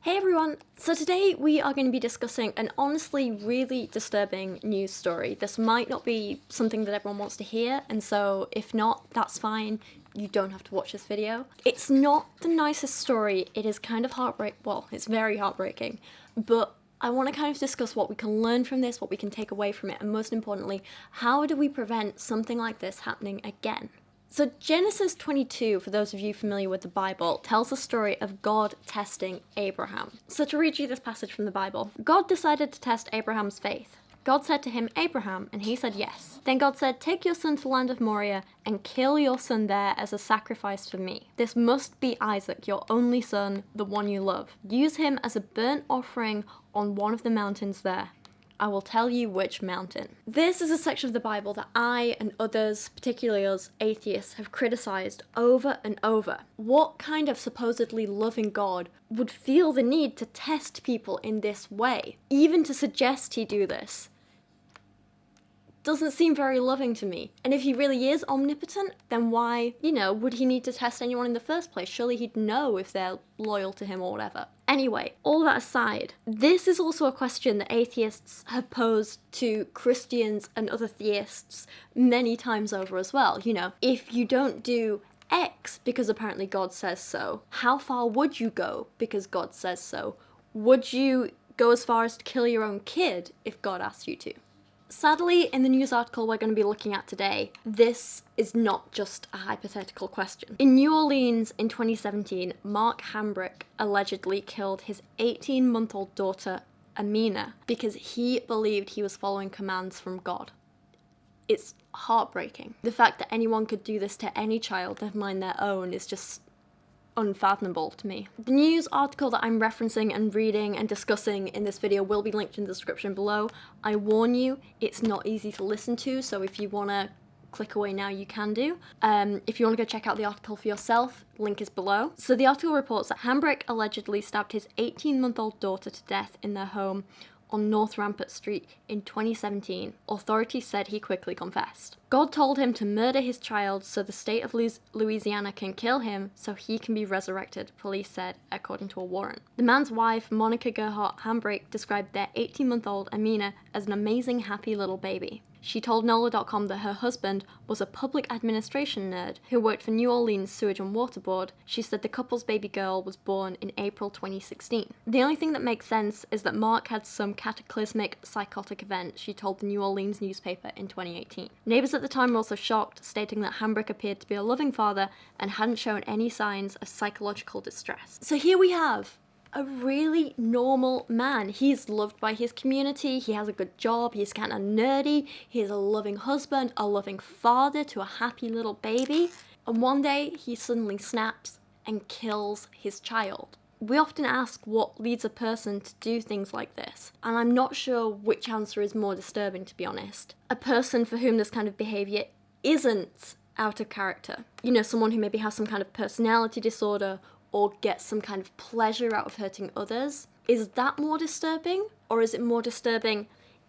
Hey everyone! So today we are going to be discussing an honestly really disturbing news story. This might not be something that everyone wants to hear, and so if not, that's fine. You don't have to watch this video. It's not the nicest story. It is kind of it's very heartbreaking, but I want to kind of discuss what we can learn from this, what we can take away from it, and most importantly, how do we prevent something like this happening again? So Genesis 22, for those of you familiar with the Bible, tells the story of God testing Abraham. So to read you this passage from the Bible, God decided to test Abraham's faith. God said to him, Abraham, and he said yes. Then God said, take your son to the land of Moriah and kill your son there as a sacrifice for me. This must be Isaac, your only son, the one you love. Use him as a burnt offering on one of the mountains there. I will tell you which mountain. This is a section of the Bible that I and others, particularly us atheists, have criticised over and over. What kind of supposedly loving God would feel the need to test people in this way? Even to suggest he do this doesn't seem very loving to me. And if he really is omnipotent, then why, would he need to test anyone in the first place? Surely he'd know if they're loyal to him or whatever. Anyway, all that aside, this is also a question that atheists have posed to Christians and other theists many times over as well. If you don't do X because apparently God says so, how far would you go because God says so? Would you go as far as to kill your own kid if God asked you to? Sadly, in the news article we're going to be looking at today, this is not just a hypothetical question. In New Orleans in 2017, Mark Hambrick allegedly killed his 18-month-old daughter, Amina, because he believed he was following commands from God. It's heartbreaking. The fact that anyone could do this to any child, never mind their own, is just unfathomable to me. The news article that I'm referencing and reading and discussing in this video will be linked in the description below. I warn you, it's not easy to listen to, so if you want to click away now, you can do. If you want to go check out the article for yourself, link is below. So the article reports that Hambrick allegedly stabbed his 18-month-old daughter to death in their home on North Rampart Street in 2017. Authorities said he quickly confessed. God told him to murder his child so the state of Louisiana can kill him so he can be resurrected, police said, according to a warrant. The man's wife, Monica Gerhardt Hambrick, described their 18-month-old Amina as an amazing, happy little baby. She told NOLA.com that her husband was a public administration nerd who worked for New Orleans Sewage and Water Board. She said the couple's baby girl was born in April 2016. The only thing that makes sense is that Mark had some cataclysmic psychotic event, she told the New Orleans newspaper in 2018. Neighbors at the time were also shocked, stating that Hambrick appeared to be a loving father and hadn't shown any signs of psychological distress. So here we have a really normal man. He's loved by his community, he has a good job, he's kind of nerdy, he's a loving husband, a loving father to a happy little baby, and one day he suddenly snaps and kills his child. We often ask what leads a person to do things like this, and I'm not sure which answer is more disturbing, to be honest. A person for whom this kind of behaviour isn't out of character. Someone who maybe has some kind of personality disorder or get some kind of pleasure out of hurting others. Is that more disturbing? Or is it more disturbing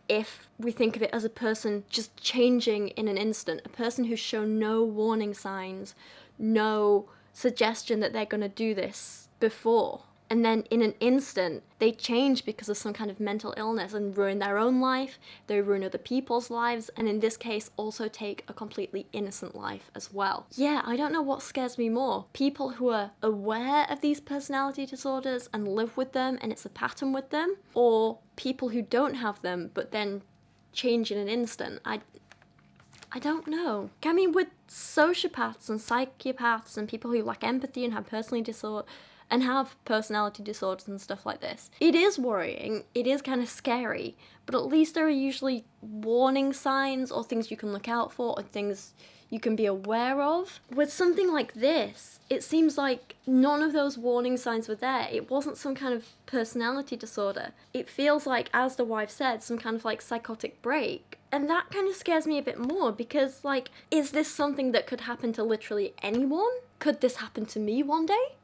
if we think of it as a person just changing in an instant? A person who's shown no warning signs, no suggestion that they're going to do this before. And then in an instant, they change because of some kind of mental illness and ruin their own life, they ruin other people's lives, and in this case also take a completely innocent life as well. Yeah, I don't know what scares me more. People who are aware of these personality disorders and live with them and it's a pattern with them, or people who don't have them but then change in an instant. I don't know. I mean, with sociopaths and psychopaths and people who lack empathy and have personality disorders and stuff like this, it is worrying, it is kind of scary, but at least there are usually warning signs or things you can look out for or things you can be aware of. With something like this, it seems like none of those warning signs were there. It wasn't some kind of personality disorder. It feels like, as the wife said, some kind of psychotic break. And that kind of scares me a bit more because is this something that could happen to literally anyone? Could this happen to me one day?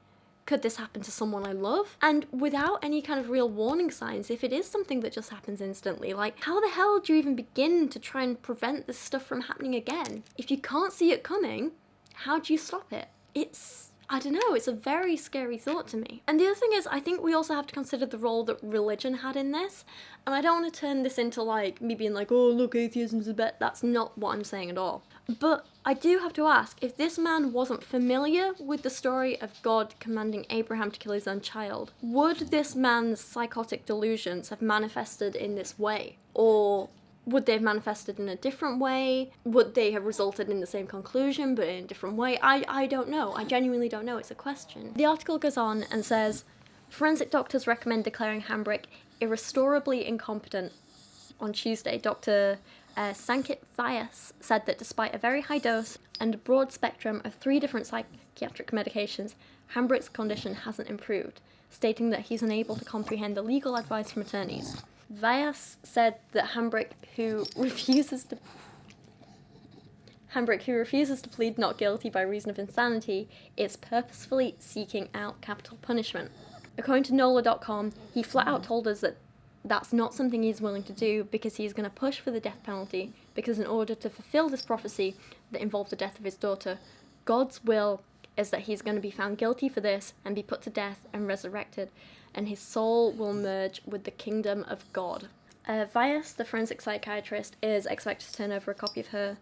Could this happen to someone I love? And without any kind of real warning signs, if it is something that just happens instantly, how the hell do you even begin to try and prevent this stuff from happening again? If you can't see it coming, how do you stop it? It's I don't know, it's a very scary thought to me. And the other thing is, I think we also have to consider the role that religion had in this. And I don't want to turn this into like me being like, oh look, atheism's a bet. That's not what I'm saying at all. But I do have to ask, if this man wasn't familiar with the story of God commanding Abraham to kill his own child, would this man's psychotic delusions have manifested in this way? Or would they have manifested in a different way? Would they have resulted in the same conclusion but in a different way? I don't know. I genuinely don't know. It's a question. The article goes on and says, forensic doctors recommend declaring Hambrick irrestorably incompetent. On Tuesday, Dr. Sankit Vyas said that despite a very high dose and a broad spectrum of 3 different psychiatric medications, Hambrick's condition hasn't improved, stating that he's unable to comprehend the legal advice from attorneys. Vyas said that Hambrick, who refuses to plead not guilty by reason of insanity, is purposefully seeking out capital punishment. According to NOLA.com, he flat out told us that that's not something he's willing to do because he's going to push for the death penalty, because in order to fulfill this prophecy that involved the death of his daughter, God's will is that he's going to be found guilty for this and be put to death and resurrected, and his soul will merge with the kingdom of God. Vyas, the forensic psychiatrist, is expected to turn over a copy of her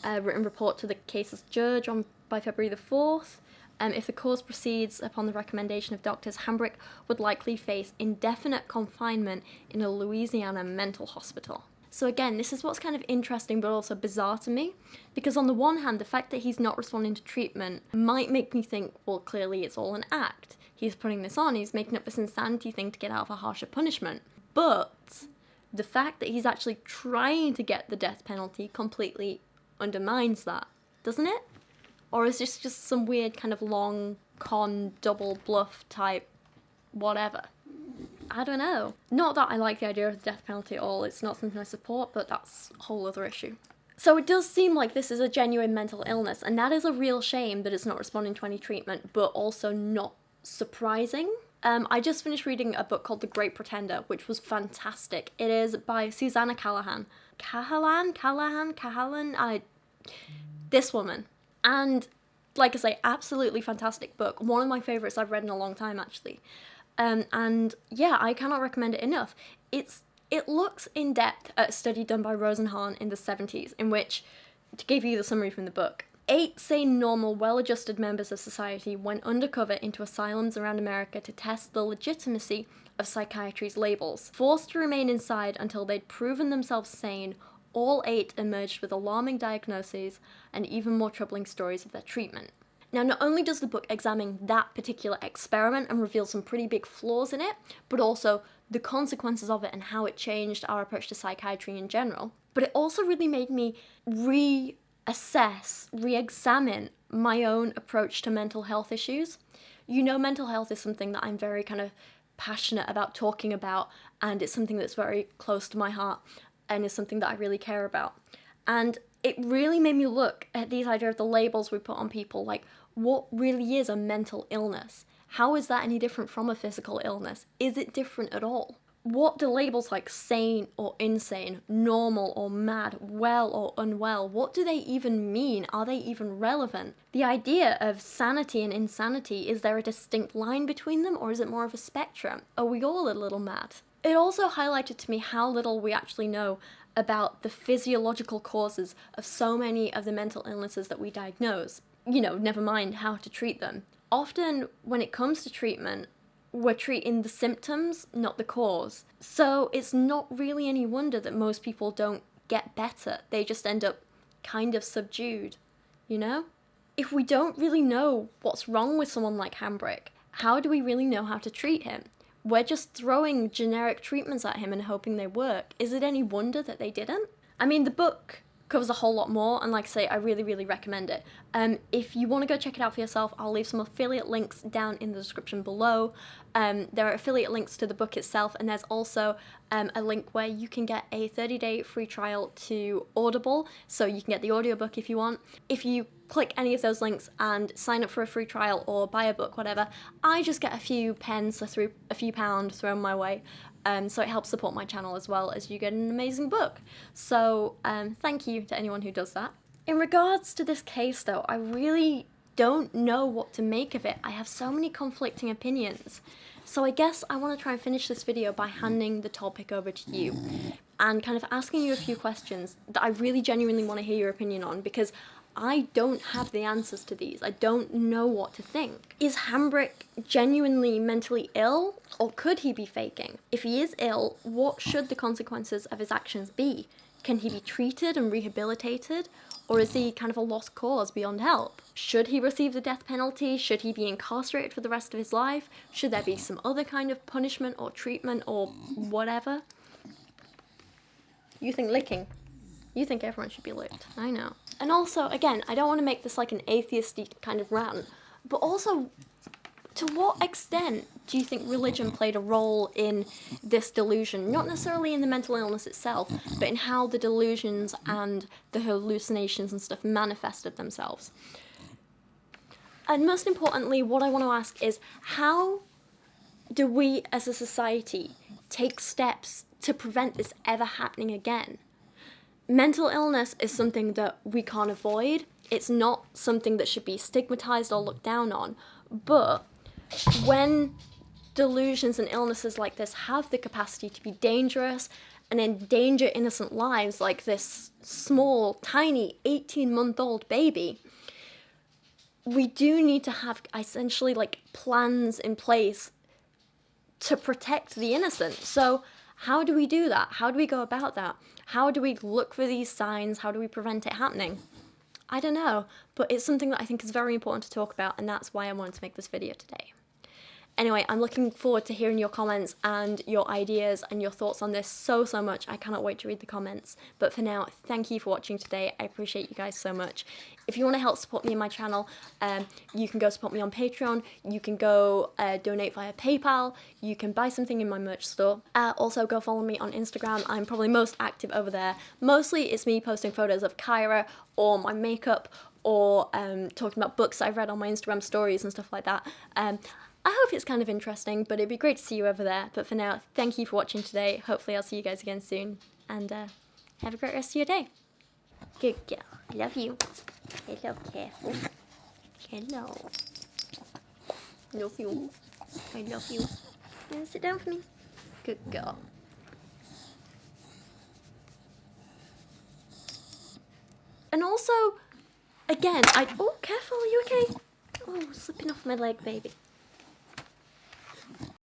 written report to the case's judge by February the 4th. If the cause proceeds upon the recommendation of doctors, Hambrick would likely face indefinite confinement in a Louisiana mental hospital. So again, this is what's kind of interesting but also bizarre to me, because on the one hand, the fact that he's not responding to treatment might make me think, well, clearly it's all an act. He's putting this on, he's making up this insanity thing to get out of a harsher punishment. But the fact that he's actually trying to get the death penalty completely undermines that, doesn't it? Or is this just some weird kind of long con, double bluff type whatever? I don't know. Not that I like the idea of the death penalty at all, it's not something I support, but that's a whole other issue. So it does seem like this is a genuine mental illness, and that is a real shame that it's not responding to any treatment, but also not surprising. I just finished reading a book called The Great Pretender, which was fantastic. It is by Susannah Cahalan. Cahalan? This woman. And, like I say, absolutely fantastic book. One of my favourites I've read in a long time, actually. And, yeah, I cannot recommend it enough. It looks in depth at a study done by Rosenhan in the 70s, in which, to give you the summary from the book, 8 sane, normal, well-adjusted members of society went undercover into asylums around America to test the legitimacy of psychiatry's labels. Forced to remain inside until they'd proven themselves sane, all 8 emerged with alarming diagnoses and even more troubling stories of their treatment. Now, not only does the book examine that particular experiment and reveal some pretty big flaws in it, but also the consequences of it and how it changed our approach to psychiatry in general. But it also really made me re-examine my own approach to mental health issues. You know, mental health is something that I'm very kind of passionate about talking about, and it's something that's very close to my heart and is something that I really care about. And it really made me look at these idea of the labels we put on people, like what really is a mental illness? How is that any different from a physical illness? Is it different at all? What do labels like sane or insane, normal or mad, well or unwell, what do they even mean? Are they even relevant? The idea of sanity and insanity, is there a distinct line between them, or is it more of a spectrum? Are we all a little mad? It also highlighted to me how little we actually know about the physiological causes of so many of the mental illnesses that we diagnose. You know, never mind how to treat them. Often, when it comes to treatment, we're treating the symptoms, not the cause. So it's not really any wonder that most people don't get better. They just end up kind of subdued, you know? If we don't really know what's wrong with someone like Hambrick, how do we really know how to treat him? We're just throwing generic treatments at him and hoping they work. Is it any wonder that they didn't? I mean, the book covers a whole lot more, and like I say, I really, really recommend it. If you want to go check it out for yourself, I'll leave some affiliate links down in the description below. There are affiliate links to the book itself, and there's also a link where you can get a 30-day free trial to Audible, so you can get the audiobook if you want. If you click any of those links and sign up for a free trial or buy a book, whatever, I just get a few pence or a few pounds thrown my way. So it helps support my channel as well as you get an amazing book. So thank you to anyone who does that. In regards to this case though, I really don't know what to make of it. I have so many conflicting opinions. So I guess I want to try and finish this video by handing the topic over to you and kind of asking you a few questions that I really genuinely want to hear your opinion on, because I don't have the answers to these. I don't know what to think. Is Hambrick genuinely mentally ill, or could he be faking? If he is ill, what should the consequences of his actions be? Can he be treated and rehabilitated, or is he kind of a lost cause beyond help? Should he receive the death penalty? Should he be incarcerated for the rest of his life? Should there be some other kind of punishment or treatment or whatever? You think licking. You think everyone should be licked. I know. And also, again, I don't want to make this like an atheisty kind of rant, but also, to what extent do you think religion played a role in this delusion? Not necessarily in the mental illness itself, but in how the delusions and the hallucinations and stuff manifested themselves. And most importantly, what I want to ask is, how do we as a society take steps to prevent this ever happening again? Mental illness is something that we can't avoid. It's not something that should be stigmatized or looked down on. But when delusions and illnesses like this have the capacity to be dangerous and endanger innocent lives, like this small, tiny 18-month-old baby, we do need to have essentially like plans in place to protect the innocent. So how do we do that? How do we go about that? How do we look for these signs? How do we prevent it happening? I don't know, but it's something that I think is very important to talk about, and that's why I wanted to make this video today. Anyway, I'm looking forward to hearing your comments and your ideas and your thoughts on this so much. I cannot wait to read the comments. But for now, thank you for watching today. I appreciate you guys so much. If you want to help support me and my channel, you can go support me on Patreon. You can go donate via PayPal. You can buy something in my merch store. Also, go follow me on Instagram. I'm probably most active over there. Mostly, it's me posting photos of Kyra or my makeup, or talking about books I've read on my Instagram stories and stuff like that. I hope it's kind of interesting, but it'd be great to see you over there. But for now, thank you for watching today. Hopefully I'll see you guys again soon. And have a great rest of your day. Good girl. I love you. Hello, careful. Hello. Love you. I love you. You sit down for me? Good girl. And also, again, oh, careful, are you okay? Oh, slipping off my leg, baby.